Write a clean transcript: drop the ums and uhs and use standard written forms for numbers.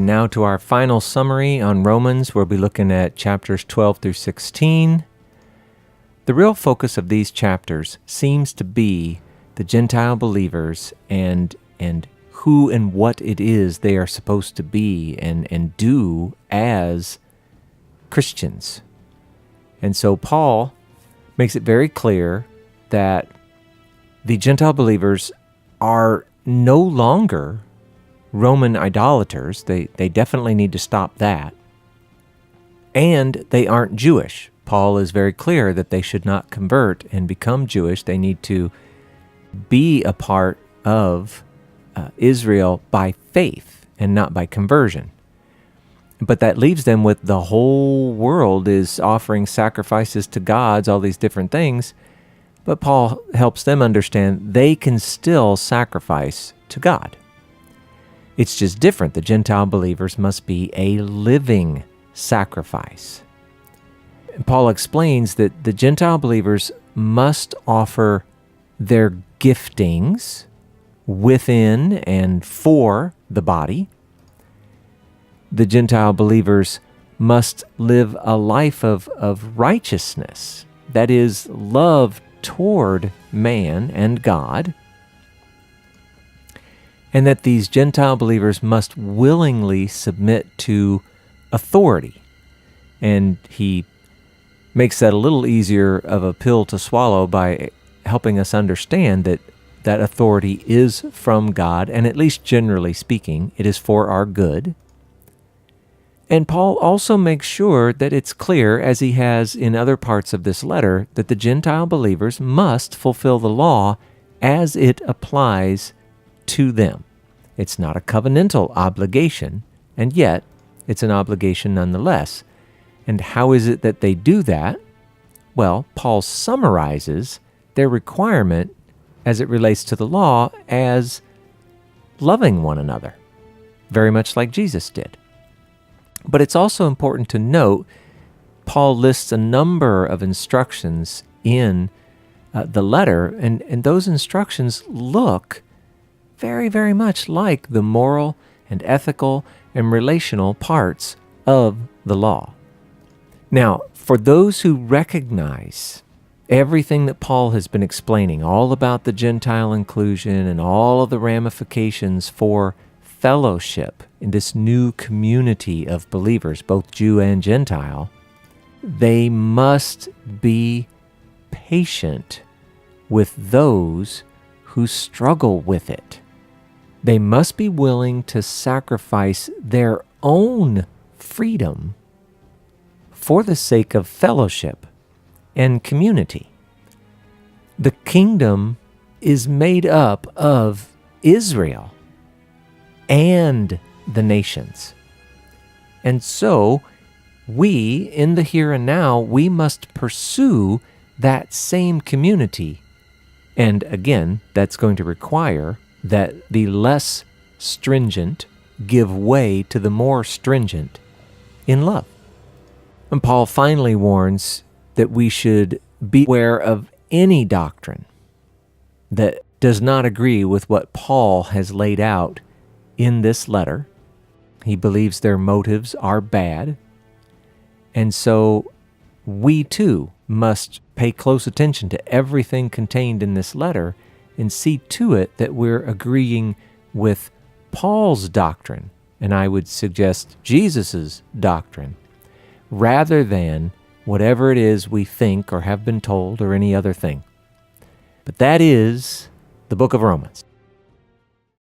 And now to our final summary on Romans. We'll be looking at chapters 12 through 16. The real focus of these chapters seems to be the Gentile believers and who and what it is they are supposed to be and do as Christians. And so Paul makes it very clear that the Gentile believers are no longer Roman idolaters. They definitely need to stop that. And they aren't Jewish. Paul is very clear that they should not convert and become Jewish. They need to be a part of Israel by faith and not by conversion. But that leaves them with the whole world is offering sacrifices to gods, all these different things. But Paul helps them understand they can still sacrifice to God. It's just different. The Gentile believers must be a living sacrifice. And Paul explains that the Gentile believers must offer their giftings within and for the body. The Gentile believers must live a life of righteousness, that is, love toward man and God, and that these Gentile believers must willingly submit to authority. And he makes that a little easier of a pill to swallow by helping us understand that that authority is from God, and at least generally speaking, it is for our good. And Paul also makes sure that it's clear, as he has in other parts of this letter, that the Gentile believers must fulfill the law as it applies to them. It's not a covenantal obligation, and yet it's an obligation nonetheless. And how is it that they do that? Well, Paul summarizes their requirement as it relates to the law as loving one another, very much like Jesus did. But it's also important to note, Paul lists a number of instructions in the letter, and those instructions look very, very much like the moral and ethical and relational parts of the law. Now, for those who recognize everything that Paul has been explaining, all about the Gentile inclusion and all of the ramifications for fellowship in this new community of believers, both Jew and Gentile, they must be patient with those who struggle with it. They must be willing to sacrifice their own freedom for the sake of fellowship and community. The kingdom is made up of Israel and the nations. And so we, in the here and now, we must pursue that same community. And again, that's going to require that the less stringent give way to the more stringent in love. And Paul finally warns that we should beware of any doctrine that does not agree with what Paul has laid out in this letter. He believes their motives are bad. And so we too must pay close attention to everything contained in this letter and see to it that we're agreeing with Paul's doctrine, and I would suggest Jesus's doctrine, rather than whatever it is we think or have been told or any other thing. But that is the book of Romans.